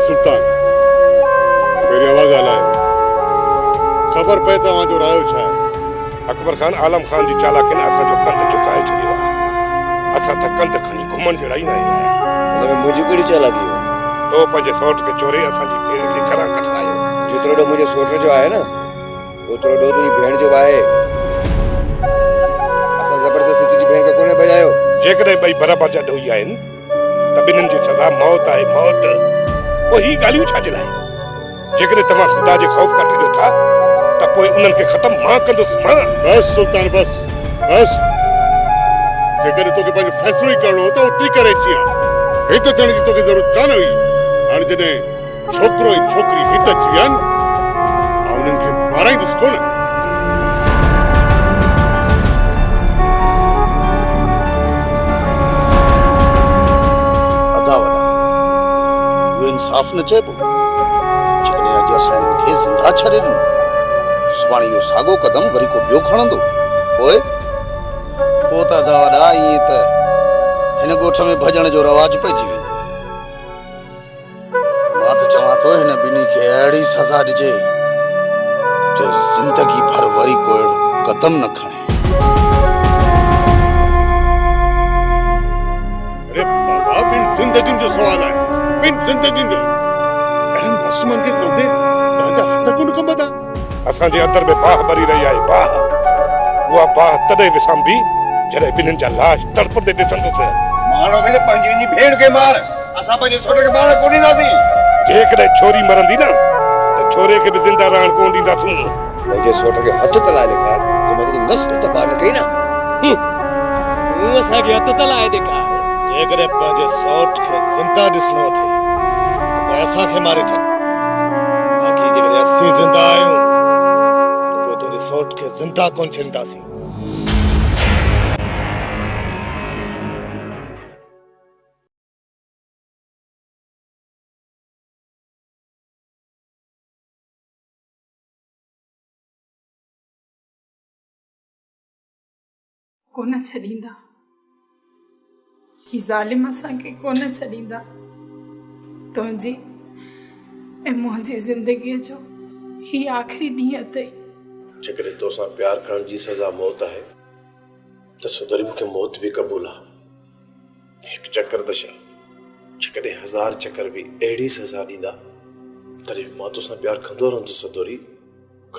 सुल्तान मेरी आवाज आला है खबर पे तव्हांजो रायो छा आहे? अकबर खान आलम खान जी चालाकिन असांजो कंध झुकाए छॾियो आहे। असां त कंध खणी घुमण जहिड़ा ई न आहियूं। हिन में मुंहिंजी कहिड़ी चालाकी हो? तो पंहिंजे सौट खे चोरे असांजी भेण खे घरां कढायो। जेतिरो ॾोह मुंहिंजे सौट जो आहे न ओतिरो ॾोह तुंहिंजी भेण जो आहे। असां ज़बरदस्ती तुंहिंजी भेण खे कोन्हे भॼायो। जेकॾहिं ॿई बराबरि जा ॾोही आहिनि त ॿिन्हिनि जी सज़ा मौत आहे, मौत। पोइ ही ॻाल्हियूं छाजे लाइ? जेकॾहिं तव्हां ख़ुदा जे ख़ौफ़ खां टिजो था त पोइ उन्हनि खे ख़तमु मां कंदुसि। मां बस सुल्तान बस जेकॾहिं तोखे पंहिंजो फ़ैसिलो ई करणो हो त उते ई करे अची हा। हित थियण जी तोखे ज़रूरत कान हुई। हाणे जॾहिं छोकिरो ऐं छोकिरी हित अची विया आहिनि उन्हनि खे माराईंदुसि कोन। अदा वॾा इहो इंसाफ़ न चइबो। जेकॾहिं अॼु असां हिननि खे ज़िंदा छॾे ॾिनो सुभाणे इहो साॻियो क़दम वरी को ॿियो खणंदो पोइ त अदा वॾा ईअं त हिन ॻोठ में भॼण जो रवाज पइजी वेंदो। मां त चवां थो हिन ॿिन्ही खे अहिड़ी सज़ा ॾिजे जो ज़िंदगी भर वरी को अहिड़ो क़दम न खणे। अरे बाबा ॿिनि ज़िंदगियुनि जो सुवाल आहे, ॿिनि ज़िंदगियुनि जो। अहिड़नि मासूमनि खे कोन्हे तव्हांजा हथ कोन कंबदा। असांजे अंदर में बाह भरी रही आहे, बाह। उहा बाह तॾहिं विसांबी जॾहिं ॿिन्हिनि जा लाश तड़पंदे ॾिसंदुसि। मारो बि त पंहिंजी भेण खे मार, असां पंहिंजे सौट खे मार कोन ॾींदासीं। जेकॾहिं छोरी मरंदी न त छोरे खे बि ज़िंदा रहण कोन ॾींदासीं। मुंहिंजे सौट खे हथ त लाए ॾेखार जो मतिलबु नस्ल त पार न कई न। तूं असांखे हथ त लाए ॾेखार। जेकॾहिं पंहिंजे सौट खे ज़िंदा ॾिसणो अथई त पोइ असांखे मारे छॾ। बाक़ी जेकॾहिं असीं ज़िंदा आहियूं त पोइ तुंहिंजे सौट खे ज़िंदा कोन छॾींदासीं। कोन छॾींदा, ही ज़ालिम असांखे कोन छॾींदा। तुंहिंजी ऐं मुंहिंजी ज़िंदगीअ जो ही आख़िरी ॾींहुं अथई। जेकॾहिं तोसां प्यार करण जी सज़ा मौत आहे त सुधरी मूंखे मौत बि क़बूल आहे। हिकु चकर त छा जेकॾहिं 1000 चकर बि अहिड़ी सज़ा ॾींदा तॾहिं मां तोसां प्यार कंदो रहंदुसि। सदोरी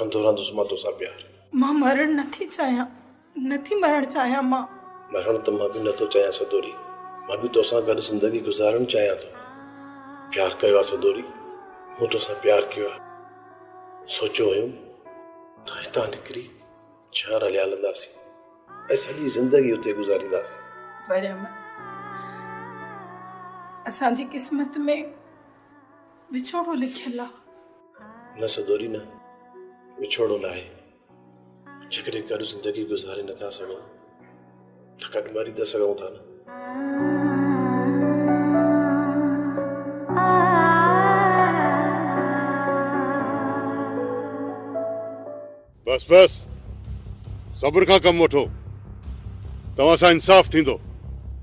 कंदो रहंदुसि मां तोसां प्यार। मां मरण नथी चाहियां, नथी मरण चाहियां। मां मरण त मां बि नथो चाहियां सदोरी। मां बि तोसां गॾु ज़िंदगी गुज़ारणु चाहियां थो। प्यार कयो आहे सदोरी, मूं तोसां प्यार कयो आहे। सोचियो हुयो त हितां निकिरी शहर हलिया हलंदासीं ऐं सॼी ज़िंदगी उते गुज़ारींदासीं। पर असांजी क़िस्मत में विछोड़ो लिखियल आहे। न सदोरी न, विछोड़ो न आहे। जेकॾहिं गॾु ज़िंदगी गुज़ारे नथा सघूं त गॾु मरी त सघूं था न। बस बस सब्र खां कमु वठो। तव्हां सां इंसाफ़ थींदो।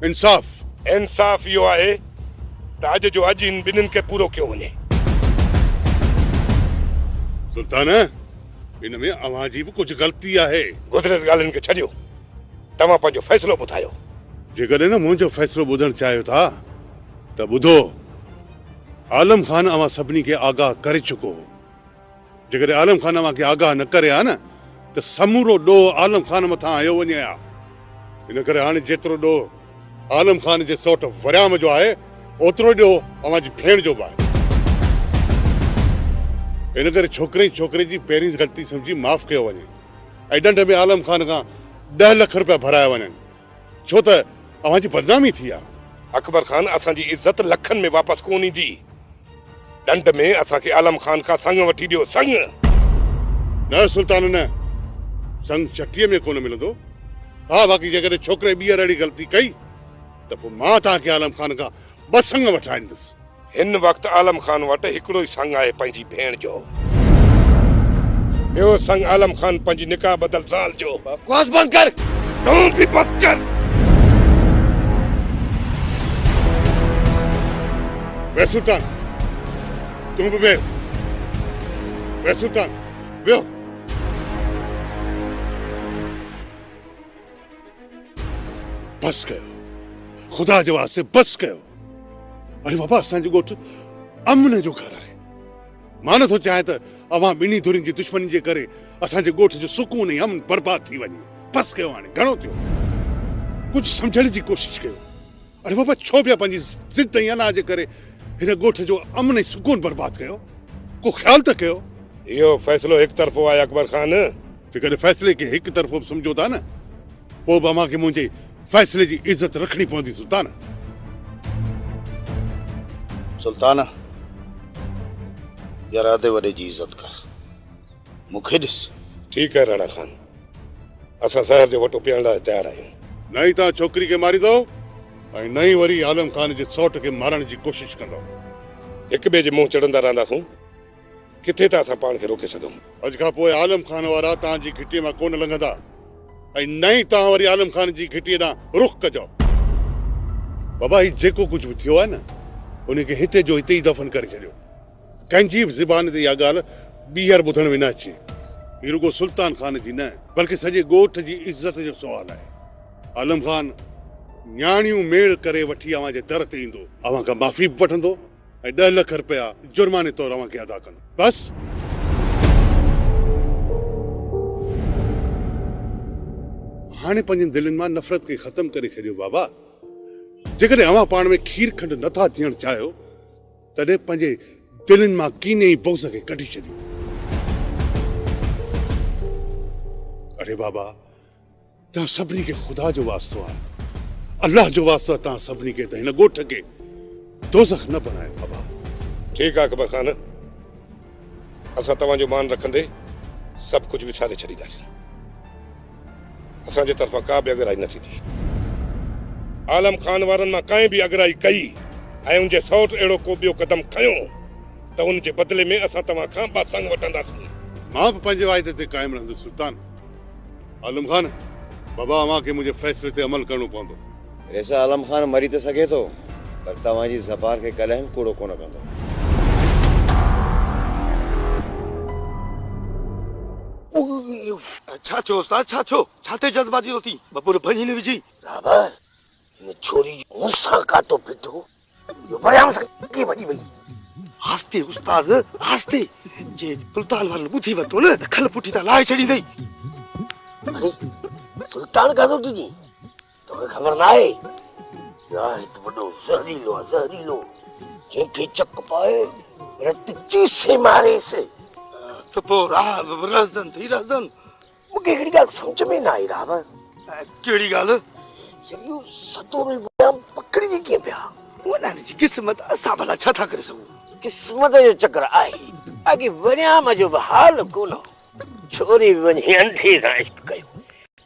इंसाफ़ इंसाफ़ इहो आहे त अॼु जो अॼु इन ॿिन्हिनि खे पूरो कयो वञे। सुल्तान इन में अव्हां जी बि कुझु ग़लती आहे। गुज़िरियल ॻाल्हियुनि खे छॾियो, तव्हां पंहिंजो फ़ैसिलो ॿुधायो। जेकॾहिं न मुंहिंजो फ़ैसिलो ॿुधणु चाहियो था त ॿुधो। आलम खान अव्हां सभिनी खे आगाह करे चुको हो। जेकॾहिं आलम खान अव्हां खे आगाह न करे हा न त समूरो ॾोह आलम खान मथां आयो वञे हा। इन करे हाणे जेतिरो ॾोह आलम खान जे सौट वरियाम जो आहे ओतिरो ॾोह अव्हां जी भेण जो बि आहे। इन करे छोकिरे छोकिरे जी पहिरीं ग़लती सम्झी माफ़ कयो वञे ऐं ॾंड में आलम खान खां 10 लाख रुपया भराया वञनि, छो त अव्हां जी बदनामी थी आहे। अकबर खान असांजी इज़त लखनि में वापसि कोन ईंदी। ॾंड में असांखे आलम खान खां संग वठी ॾियो, संग। न सुल्तान न, संग चटीअ में कोन मिलंदो। हा बाक़ी जेकॾहिं छोकिरे ॿीहर अहिड़ी ग़लती कई त पोइ मां तव्हांखे आलम खान खां 2 संग वठाईंदुसि। हिन वक़्तु आलम खान वटि हिकिड़ो ई संग आहे, पंहिंजी भेण जो। ॿियो संग आलम खान पंहिंजी निकाह बदल ज़ाल जो। बकवास बंद कर। तूं बि बस कर। वे सुल्तान तुम भी वे सुल्तान वियो। बस कयो, खुदा जे वास्ते बस कयो। अरे बाबा असांजो ॻोठ अमन जो घर आहे। मां नथो चाहियां त अवां ॿिन्ही धुरियुनि जी दुश्मनी जे करे असांजे ॻोठ जो सुकून ऐं अमन बर्बाद थी वञे। बस कयो, हाणे घणो थियो, कुझु सम्झण जी कोशिश कयो। अरे बाबा छो पिया पंहिंजी ज़िद ऐं अना जे करे हिन ॻोठ जो अमन ऐं सुकून बर्बाद कयो? को ख़्याल त कयो। इहो फ़ैसिलो हिकु तरफ़ो आहे अकबर खान। जेकॾहिं फ़ैसिले खे हिकु तरफ़ो सम्झो था न, पोइ बि अव्हां खे मुंहिंजे फ़ैसिले जी इज़त रखणी पवंदी सुल्तान। सुल्तान यार आदे वॾे जी इज़त कर, मूंखे ॾिस। ठीकु आहे राणा खान, असां ज़हर जो वटो पीअण लाइ तयारु आहियूं। न ई तव्हां छोकिरी खे मारींदव ऐं न ई वरी आलम खान जे सौट खे मारण जी कोशिश कंदव। हिक ॿिए जे मुंहुं चढ़ंदा रहंदासूं, किथे था असां पाण खे रोके सघूं? अॼु खां पोइ आलम खान वारा तव्हांजी घिटीअ मां कोन लंघंदा ऐं न ई तव्हां वरी आलम खान जी घिटीअ ॾांहुं रुख कजो। बाबा ही जेको कुझु बि थियो आहे न, उनखे हिते जो हिते ई दफ़न करे छॾियो। कंहिंजी बि ज़बान ते इहा ॻाल्हि ॿीहर ॿुधण में न अचे। हीउ रुगो सुल्तान खान जी न, बल्कि सॼे ॻोठ जी इज़त जो सुवाल आहे। आलम खान न्याणियूं मेड़ करे वठी अव्हां जे दर ते ईंदो, अव्हां खां माफ़ी बि वठंदो ऐं 10 लख रुपया जुर्माने तौरु अव्हां खे अदा कंदो। बस हाणे पंहिंजनि दिलनि मां नफ़रत खे ख़तम करे छॾियो बाबा। जेकॾहिं अव्हां पाण में खीर खंड नथा थियण चाहियो, तॾहिं पंहिंजे दिलनि मां कीने ई बोज़ खे कढी छॾियो। अरे बाबा, तव्हां सभिनी खे ख़ुदा जो वास्तो आहे, अल्लाह जो वास्तो आहे। तव्हां सभिनी खे त हिन ॻोठ खे दोज़ख न बनायो बाबा। ठीकु आहे अकबर खान, असां तव्हांजो मान रखंदे सभु कुझु विसारे छॾींदासीं। असांजे तरफ़ां का बि अगराई न थींदी। आलम खान वारनि मां कंहिं बि अगराई कई ऐं उनजे सौट अहिड़ो को ॿियो क़दम खयो त उन जे बदिले में असां तव्हां खां बासंग वठंदासीं। मां बि पंहिंजे वाइदे ते क़ाइमु रहंदुसि सुल्तान। आलम खान बाबा, अव्हां खे मुंहिंजे फ़ैसिले ते अमल करणो पवंदो। रेसा आलम खान मरी त सघे थो, पर तव्हांजी ज़बान खे कॾहिं कूड़ो कोन कंदो। छा थियो उस्ताद, छा थियो? छा ते जज़्बाती थी? बपुर भञी न विझी। राबर इन छोरी मूंसां कातो पिटो, यो परियां सां के भॼी वई। आस्ते उस्ताद आस्ते, जे सुल्तान वारनि ॿुधी वरितो न त खल पुठी था लाहे छॾींदई। अरे सुल्तान कातो तुंहिंजी तोखे ख़बर न आहे? ज़ाहिद वॾो ज़हरीलो आहे, ज़हरीलो। जंहिंखे चक पाए रत चीसे मारेसि। त पोइ रहज़न थी रहज़न। मूंखे हिकिड़ी ॻाल्हि सम्झ में न आई राबर। कहिड़ी ॻाल्हि? यार इहो सतोरे पकड़िजी कीअं पिया? उन जी क़िस्मत, असां भला छा था करे सघूं? क़िस्मत जो चक्कर आहे। अॻे वरियाम जो बि हाल कोन। छोरी बि वञी अंधे सां इश्क कयो,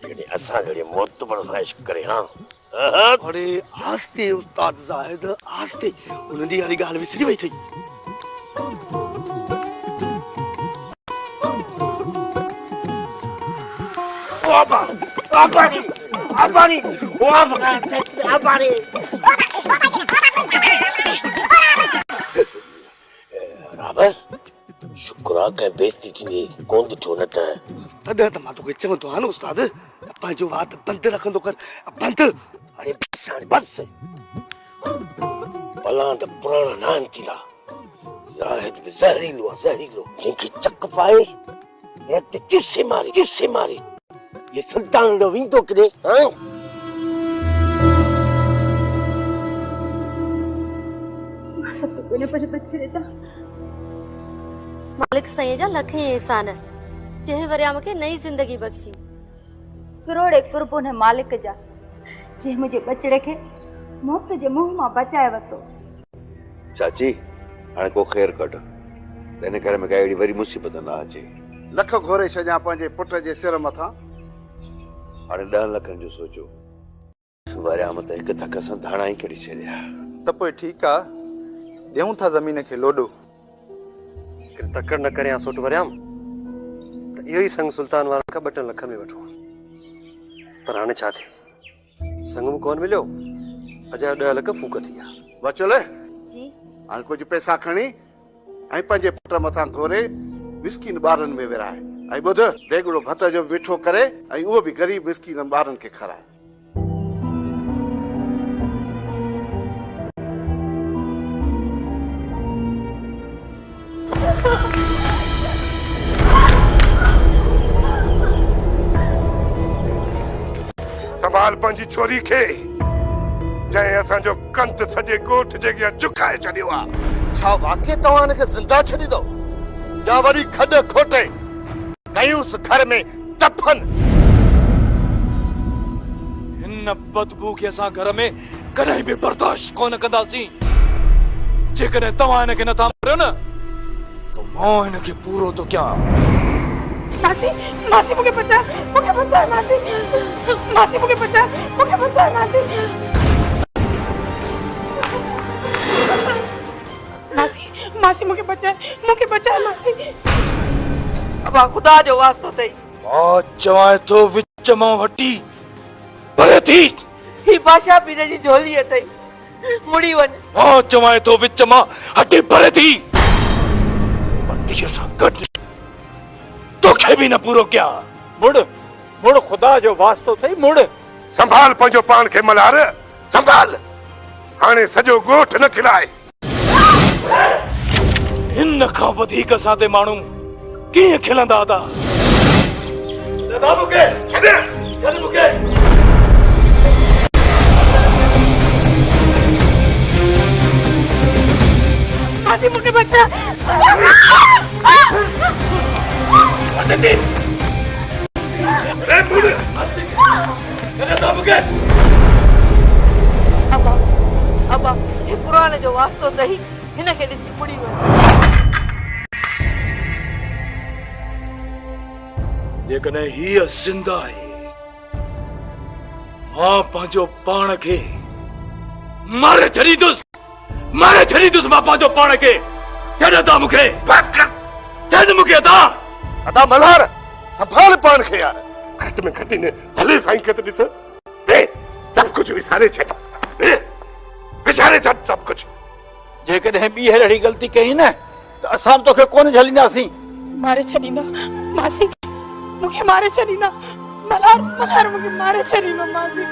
जॾहिं असां जॾहिं मोतबर सां इश्क करे। अरे आस्ते उस्ताद ज़ाहिद आस्ते, उन ॾींहुं वारी ॻाल्हि विसरी वई अथई। राबर शुक्र आहे कंहिं बेइज़ती थींदी कोन ॾिठो, न त तॾहिं त मां तोखे चवंदो आहियां न उस्ताद, पंहिंजो वात बंदि रखंदो कर, बंदि। अरे बस भला त पुराणा नान थींदा। ज़ाहिद बि ज़हरीलो आहे, ज़हरीलो। जंहिंखे चक पाए रत चुसे मारे, चुसे मारे। ये सुल्तान ॾो वेंदो किथे? सत कोने पर बचे रहता। मालिक सईं जा लखे एहसान, जंहिं वरिया मूंखे नई ज़िंदगी बख़्शी। करोड़े कुर्बन मालिक जा, जंहिं मुंहिंजे बचड़े खे मौत जे मुंहं मां बचाए वरितो। चाची हाणे को ख़ैर कढ, त इन करे मूंखे अहिड़ी वरी मुसीबत न अचे। लख घोरे छॾियां पंहिंजे पुट जे सिर मथां। हाणे 10 लखनि जो सोचो, वरियाम त हिकु थक सां धाणा ई कढी छॾिया। त पोइ ठीकु आहे, ॾियूं था ज़मीन खे लोॾो। तकड़ न करे सोट वरियाम त इहो ई संग सुल्तान वारनि खां 2 लख में वठो। पर हाणे छा थियो, संग में कोन मिलियो, अॼु 10 लख फूक थी विया। बचोले जी हाणे कुझु पैसा खणी ऐं पंहिंजे पुट मथां घोरे मिसकिन ॿारनि में विराए ऐं ॿुध देगड़ो भत जो मिठो करे ऐं उहो बि ग़रीब मिसकिन ॿारनि खे खाराए। संभाल पंहिंजी छोरी खे जंहिं असांजो कंत सॼे ॻोठ जे अॻियां झुकाए छॾियो आहे। छा वाकई तव्हां हिनखे ज़िंदा छॾींदो या वरी खॾ खोटे कयूंसि घर में दफ़न? हिन बदबू खे असां घर में कॾहिं बि बर्दाश्त कोन कंदासीं। जेकॾहिं तव्हां हिनखे नथा मारियो न त मां हिनखे पूरो थो कयां। मासी मासी मूंखे बचा मासी मासी मूंखे बचा मासी मासी मासी मूंखे बचा मासी। अबा खुदा जो वास्तो अथई मां चवां थो विच मां हटी परे थी। ही बादशाह पीरे जी झोली अथई मुड़ी वञ। मां चवां थो विच मां हटी परे थी। पतीअ सां गॾु तोखे बि न पूरो कयां। मुड़ खुदा जो वास्तो अथई मुड़। संभाल पंहिंजो पान खे मल्हार संभाल। हाणे सॼो ॻोठ न खिलाए। हिन खां वधीक असां ते माण्हू कीअं खिलंदा था। दादा मूंखे छॾ मूंखे। मासी मूंखे बचा अबा हे क़ुरान जो वास्तो अथई हिनखे ॾिसी मुड़ी वञ। जेकॾहिं हीअ ज़िंदा आहे मां पंहिंजो पाण खे मारे छॾींदुसि मां पंहिंजो पाण खे। छॾ था मूंखे छॾ मूंखे अदा मल्हार संभाल पान खे यार। घटि में घटि न भले साईं खे त ॾिस सभु कुझु विसारे छॾ सभु कुझु। जेकॾहिं ॿी अहिड़ी ग़लती कई न त असां तोखे कोन झलींदासीं। मारे छॾींदा मासी मूंखे मारे छॾींदा। मल्हार मूंखे मारे छॾींदा मासी।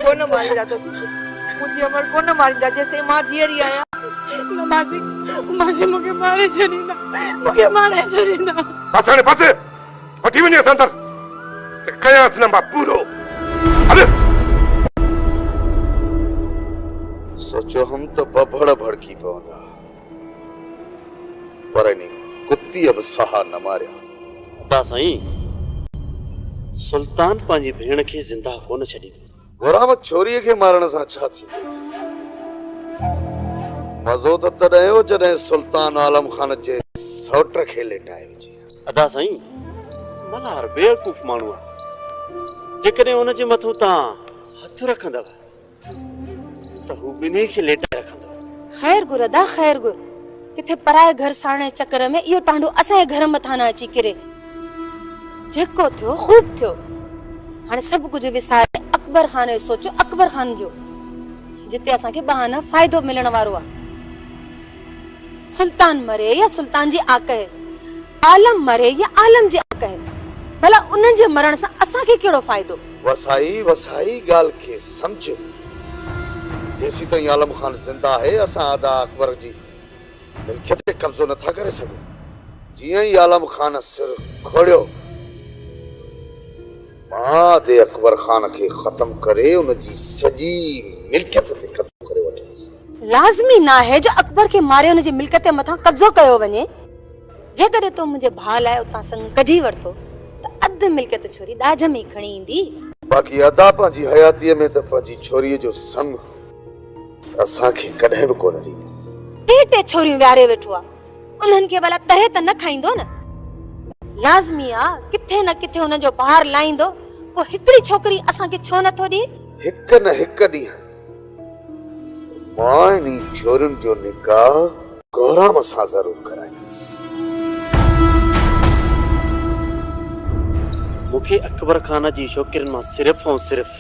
कोन मारींदा तो मुंहिंजी अमर कोन मारींदा जेसिताईं मां जीअरी आहियां। न मासी मूंखे मारे छॾींदा बस हाणे बस वठी वञे असां अंदरि त कयांसि न मां पूरो। हल सोचो हम तो बबड़ भड़की पवंदा पर इन कुत्ती अब सहा न मारिया। अदा साईं सुल्तान पंहिंजी भेण खे ज़िंदा कोन छॾींदो। गुराम छोरीअ खे मारण सां छा थींदो? मज़ो त तॾहिं हो जॾहिं सुल्तान आलम खान जे सौट खे लेटाए विझे। अदा साईं मल्हार बेवकूफ़ माण्हू आहे। जेकॾहिं हुन जे मथां तव्हां हथ रखंदव त हू ॿिन्ही खे लेटाए रखंदव। खैर गुर अदा खैर गुर। किथे पराए घर साणे चक्कर में इहो टांडो असांजे घर मथां न अची किरे। जेको थियो खूब थियो। हाणे सभु कुझु विसारे अकबर खान जो सोचो अकबर खान जो जिते असांखे बहाना फ़ाइदो मिलण वारो आहे। सुल्तान मरे या सुल्तान जी आकहे, आलम मरे या आलम जी आकहे, भला उन्हनि जे मरण सां असांखे कहिड़ो फ़ाइदो? वसाई ॻाल्हि खे सम्झ। जेसीं ताईं आलम खान ज़िंदा आहे असां आदा अकबर जी मिल्कियत ते कब्ज़ो नथा करे सघूं। जीअं ई आलम खान सिर खोड़ियो मां दे अकबर खान खे ख़त्म करे उन जी सॼी मिल्कियत ते कब्ज़ो करे वठंदुसि। लाज़मी न आहे जो अकबर खे मारे उन जी मिल्कियत मथां कब्ज़ो कयो वञे। जेकॾहिं तो मुंहिंजे भाउ लाइ उतां संग कढी वरितो त अधु मिल्कियत छोरी ॾाज में खणी ईंदी। बाक़ी अदा पंहिंजी हयातीअ में त पंहिंजी छोरीअ जो संग असांखे कॾहिं बि कोन ॾींदो। टे छोरियूं वियारे वेठो आहे, उन्हनि खे भला तरे त न खाईंदो न? लाज़मी आहे किथे न किथे हुन जो ॿार लाहींदो। पोइ हिकिड़ी छोकिरी असांखे छो नथो ॾे? हिकु न हिकु ॾींहुं मां इन छोरियुनि जो निकाह गौराम सां ज़रूरु कराईंदुसि। मूंखे अकबर खान जी छोकिरियुनि मां सिर्फ़ ऐं सिर्फ़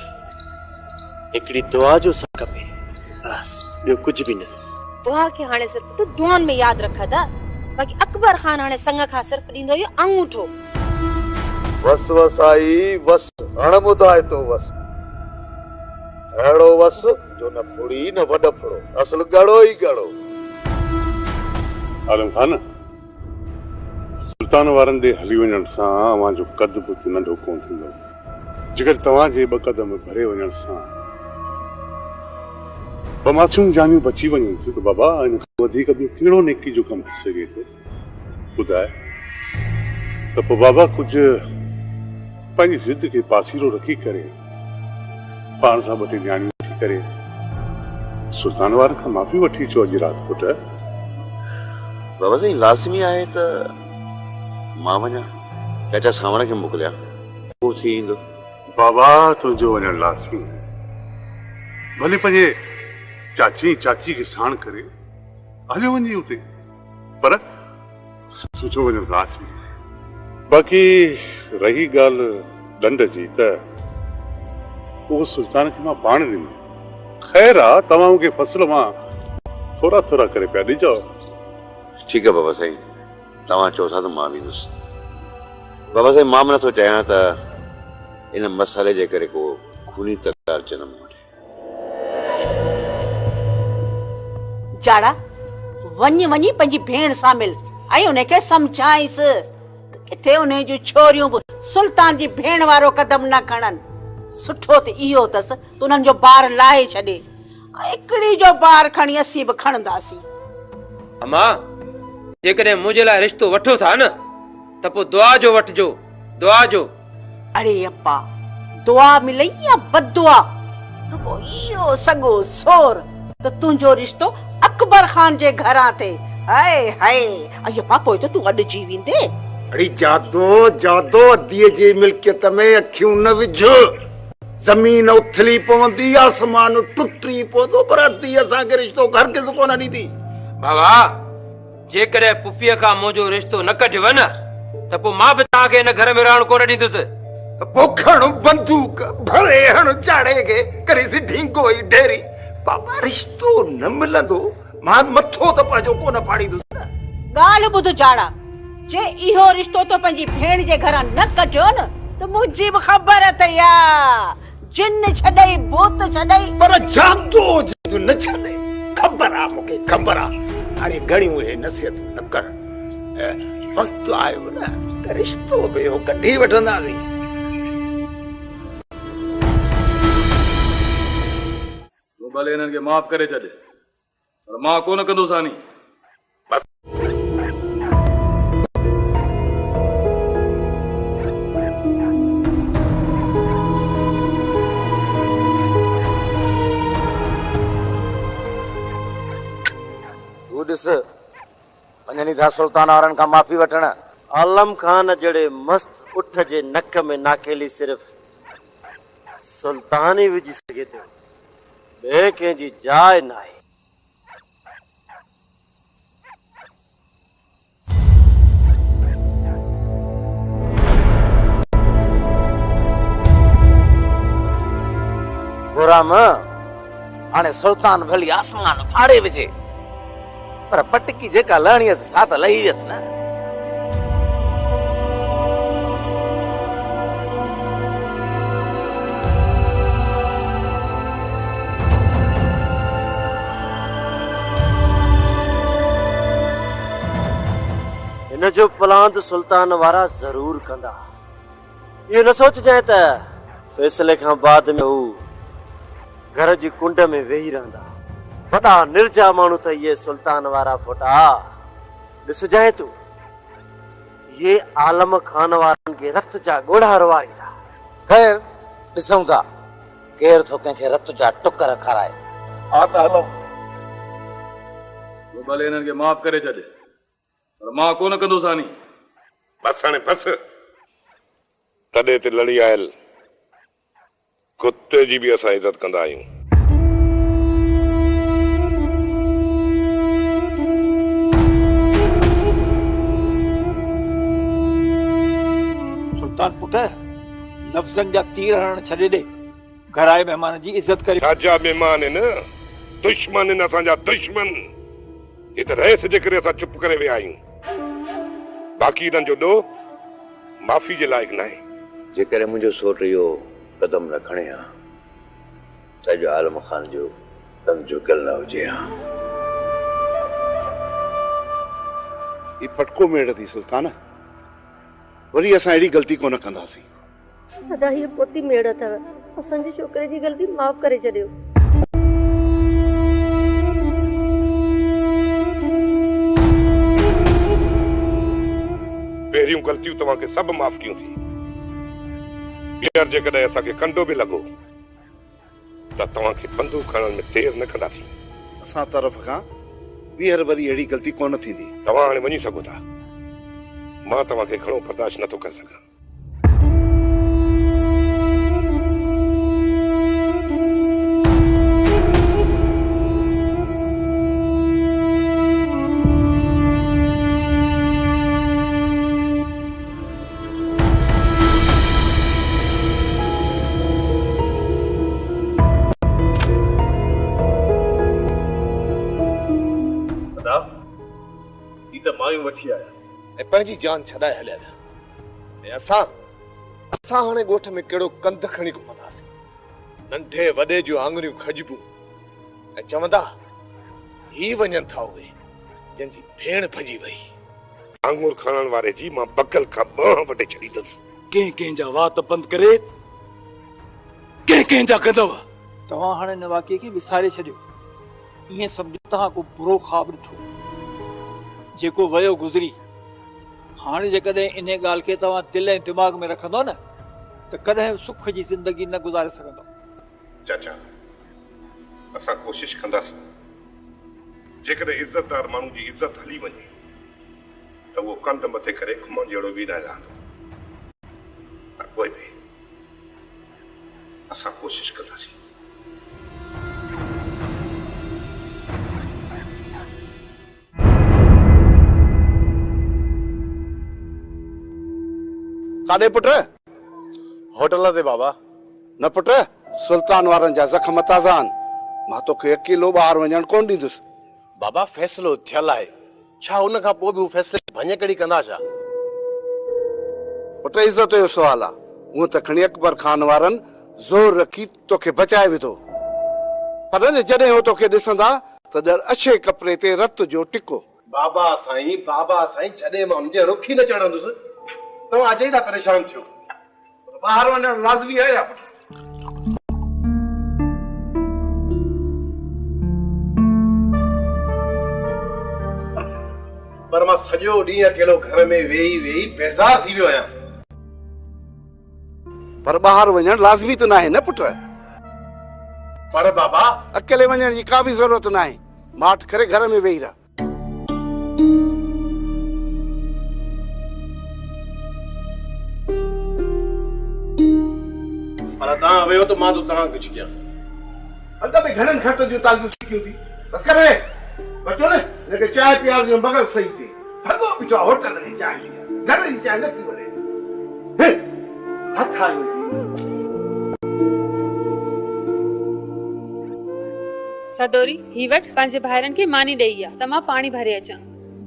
हिकिड़ी दुआ जो सां खपे, बस ॿियो कुझु बि न। दुआ खे हाणे सिर्फ तू दुआन में याद रख दा। बाकी अकबर खान हाणे संग खां सिर्फ ॾींदो इहो अंगूठो। वस वस आई वस अणमुदाए तो वस अहिड़ो वस जो न फुड़ी न वॾ फुड़ो असल ॻड़ो ई ॻड़ो। आलम खान, सुल्तान वारनि ॾे हली वञण सां अव्हां जो कद बुत नंढो कोन थींदो। जेकर तव्हांजे 2 कदम भरे वञण सां ॿ मासूम जानियूं बची वञनि थियूं त बाबा इन खां वधीक ॿियो कहिड़ो नेकी जो कमु थी सघे थो? ॿुधाए त पोइ बाबा कुझु पंहिंजी ज़िद खे पासीरो रखी करे पाण सां 2 टे न्याणियूं वठी करे सुल्तान वारनि खां माफ़ी वठी अचो अॼु राति पुट। बाबा साईं लाज़मी आहे त मां वञा चाचा सावण खे मोकिलिया पोइ थी ईंदो। बाबा तुंहिंजो वञणु लाज़मी आहे। भले पंहिंजे चाची चाची खे साण करे हलियो वञे उते, पर तुंहिंजो वञणु लाज़मी आहे। बाक़ी रही ॻाल्हि ॾंड जी त उहो सुल्तान खे मां पाण ॾींदुमि। ख़ैर आहे तव्हां मूंखे फ़सुल मां थोरा थोरा करे पिया ॾिजो। ठीकु आहे बाबा साईं, तव्हां चओ था त मां वेंदुसि। बाबा साईं मां नथो चाहियां त इन मसाले जे करे को खूनी तकरार जनम वठे। जाड़ा वञी वञी पंहिंजी भेण सां मिल ऐं उनखे सम्झाइसि त किथे उन जूं छोरियूं बि सुल्तान जी भेण वारो कदम न खणनि। सुठो त इहो अथसि त उन्हनि जो ॿार लाहे छॾे ऐं हिकिड़ी जो ॿार खणी असीं बि खणंदासीं। अम्मा जेकॾहिं मुंहिंजे लाइ रिश्तो वठो था न त पोइ दुआ जो वठिजो, दुआ जो। अरे अप्पा दुआ मिले या बददुआ त पोइ इहो सॻो सोर त तुंहिंजो रिश्तो अकबर खान जे घरां ते। हाय हाय अप्पा पोइ त तूं अॾिजी वेंदे। अड़ी जादो जादो अदीअ जे मिल्कियत में अखियूं न विझ। ज़मीन उथली पवंदी, आसमान टुटी पवंदो, पर अदी असांखे रिश्तो हरगिज़ कोन ॾींदी। बाबा जेकॾहिं पुफीअ खां मुंहिंजो रिश्तो न कढियो न त पोइ मां बि तव्हांखे हिन घर में रहण कोन ॾींदुसि। पोइ खण बंदूक भरे हण चाड़े खे करीसि ढींगो ई ढेरी। बाबा रिश्तो न मिलंदो मां मथो त पंहिंजो कोन फाड़ींदुसि न। ॻाल्हि ॿुध जाड़ा, जे इहो रिश्तो तो पंहिंजी भेण जे घरां न कढियो न त मुंहिंजी बि ख़बर अथई जिन छॾई भूत छॾई पर जादो न छॾे। ख़बर आहे मूंखे ख़बर आहे। हाणे घणियूं हे नसीहतूं न कर। वक़्तु आयो न त रिश्तो बि इहो कढी वठंदासीं। भले हिननि खे माफ़ करे छॾे, पर मां कोन कंदुसि हानी। तूं ॾिस वञनि था सुल्तान वारनि खां माफ़ी वठण। आलम खान जड़े मस्त उठ जे नक में नाकेली सिर्फ सुल्तान ही विझी सके थो, ॿिए कंहिंजी जाइ न आहे। गुराम हाणे सुल्तान भली आसमान फाड़े विझे, पर पटकी जेका लहणी हुअसि सा त लही वियसि न। इन जो प्लान सुल्तान वारा जरूर कंदा। ये न सोचजांइ त फैसले खां बाद में हू घर जी कुंड में वेही रहंदा। वॾा निर्जा माण्हू त ये सुल्तान वारा फोटा ॾिसजांइ तूं, ये आलम खान वारनि खे रत जा ॻोढ़ा रवारींदा। ख़ैर ॾिसूं था केरु थो कंहिंखे रत जा टुकर खाराए। हा त हलो, भले हिननि खे माफ़ करे छॾे, पर मां कोन कंदुसि हानी। बस हाणे बस। तॾहिं ते लड़ी आयल कुत्ते जी बि असां इज़त कंदा आहियूं। सुल्तान पुट नफ़्ज़न जा तीर हणण छॾे ॾे, घर आए महिमान जी इज़त करे। छाजा महिमान आहिनि, दुश्मन आहिनि असांजा दुश्मन। ये त रहिस जे करे असां चुप करे विया आहियूं। बाक़ी इन्हनि जो ॾोह माफ़ी जे लाइक़ न आहे। जेकर मुंहिंजो सोट इहो कदम न खणे हा त अॼु आलम खान जो कदम झुकियल न हुजे हा। ही पटको मेड़ थी सुल्तान, वरी असां अहिड़ी ग़लती कोन कंदासीं। अदा ये पोती मेड़ अथव, असांजे छोकिरे जी ग़लती माफ़ करे छॾियो। पहिरियूं ग़लतियूं तव्हांखे सभु माफ़ कयूंसीं। ॿीहर जेकॾहिं असांखे कंडो बि लॻो त तव्हांखे बंदूक खणण में देर न कंदासीं। असां तरफ़ खां ॿीहर वरी अहिड़ी ग़लती कोन थींदी। तव्हां हाणे वञी सघो था। मां तव्हांखे घणो बर्दाश्त नथो करे सघां। मायूं वठी आया ऐं पंहिंजी जान छॾाए हलिया विया। ऐं असां हाणे ॻोठ में कहिड़ो कंध खणी घुमंदासीं। नंढे वॾे जूं आङुरियूं खजबूं ऐं चवंदा ही वञनि था उहे जंहिंजी भेण भॼी वई। आङुर खणण वारे जी मां बगल खां बांह वटे छॾींदुसि। कंहिं जा वात बंदि करे कंहिं जा कंदव। तव्हां हाणे हिन वाक़िए खे विसारे छॾियो। ईअं सम्झो तव्हां को बुरो ख़्वाब ॾिठो जेको वयो गुज़री। हाणे जेकॾहिं इन ॻाल्हि खे तव्हां दिलि ऐं दिमाग़ में रखंदो न त कॾहिं सुख जी ज़िंदगी न गुज़ारे सघंदो। चाचा, असां कोशिश कंदासीं। जेकॾहिं इज़तदार माण्हू जी इज़त हली वञे त उहो कंध मथे करे घुमण जहिड़ो बि न रहंदो। पोइ बि असां कोशिश कंदासीं। काॾे पुट? होटल ते बाबा। न पुट, सुल्तान वारनि जा ज़ख़्म ताज़ा आहिनि। मां तोखे अकेलो ॿाहिरि वञणु कोन ॾींदुसि। बाबा फ़ैसिलो थियल आहे, छा उन खां पोइ बि हू फ़ैसिले भञ कड़ी कंदा छा? पुट इज़त जो सुवाल आहे। हूअं त खणी अकबर खान वारनि ज़ोर रखी तोखे बचाए विधो, पर जॾहिं हो तोखे ॾिसंदा त ॼण अछे कपिड़े ते रत जो टिको। बाबा साईं जॾहिं मां हुनजे रुखी न चढ़ंदुसि तव्हां अॼु ई था परेशान थियो। ॿाहिरि वञणु लाज़मी आहे या? पर मां सॼो ॾींहुं अकेलो घर में वेही बेज़ार थी वियो आहियां। पर ॿाहिरि वञणु लाज़मी त न आहे न पुट। पर बाबा अकेले वञण जी का बि ज़रूरत न आहे। माठ करे घर में वेही रह। पर तव्हां वियो त मां तो तव्हां कुझु कयां। अॻ में घणनि खट जूं तालियूं सिखियूं थी। बसि कर वे बचो न, हिनखे चांहि पीआर जो मगज़ सही थिए। हलो बीठो होटल जी चांहि घर जी चांहि न थी वञे। हथ आयो सदोरी ही वठ पंहिंजे भाइरनि खे मानी ॾेई आहे त मां पाणी भरे अचां।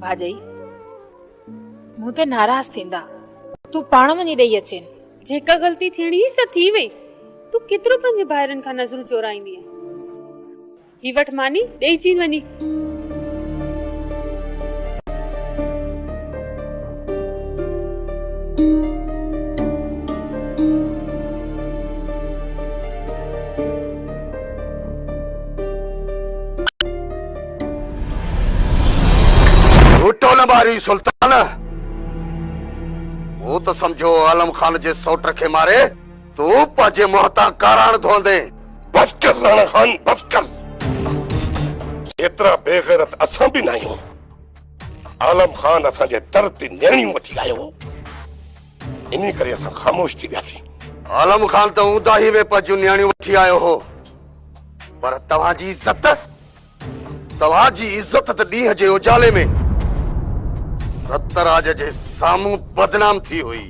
भाॼई मूं ते नाराज़ थींदा, तूं पाण वञी ॾेई अचेन। जेका ग़लती थियणी हुई सा थी वई। तूं केतिरो पंहिंजे भाइरनि खां नज़रूं चोराईंदी आहे। ही वठ मानी ॾेई अची वञी। लुटो न मारी सुल्तान। वो तो समझो आलम खान जे सौट के मारे तू पंहिंजे मुहता काराण धोंदे। बस कर राणा खान, बस कर। एतिरा बेगैरत असां बि न आहियूं। आलम खान असांजे दर ते नियाणियूं वठी आयो, इन करे असां ख़ामोश थी वियासीं। आलम खान तो ऊंदा ही वे पंहिंजूं नियाणियूं वठी आयो हो, पर तव्हांजी इज़त त ॾींहं जे उजाले में सतराज जे साम्हूं बदनाम थी हुई।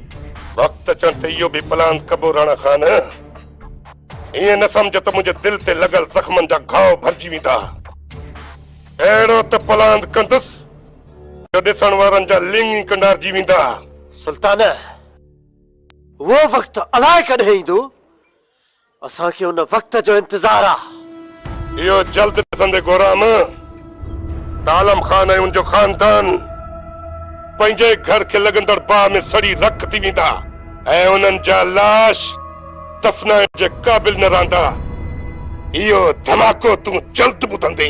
वक्त अचण ते इहो बि प्लान कबो राणा खान। ईअं न सम्झ त मुंहिंजे दिल ते लॻल ज़ख़्मनि जा घाव भरिजी वेंदा। अहिड़ो त पलांद कंदुसि जो ॾिसण वारनि जा लिंग ई कंडारजी वेंदा। सुल्तान, वो वक्त अलाए कॾहिं ईंदो, असांखे उन वक्त जो इंतजार आहे। इहो जल्द ॾिसंदे गोराम त आलम खान ऐं उनजो खानदान पंहिंजे घर खे लॻंदड़ बाह में सड़ी रख थी वेंदा ऐं उन्हनि जा लाश दफ़नाइण जे क़ाबिल न रहंदा। इहो धमाको तूं जल्द ॿुधंदे।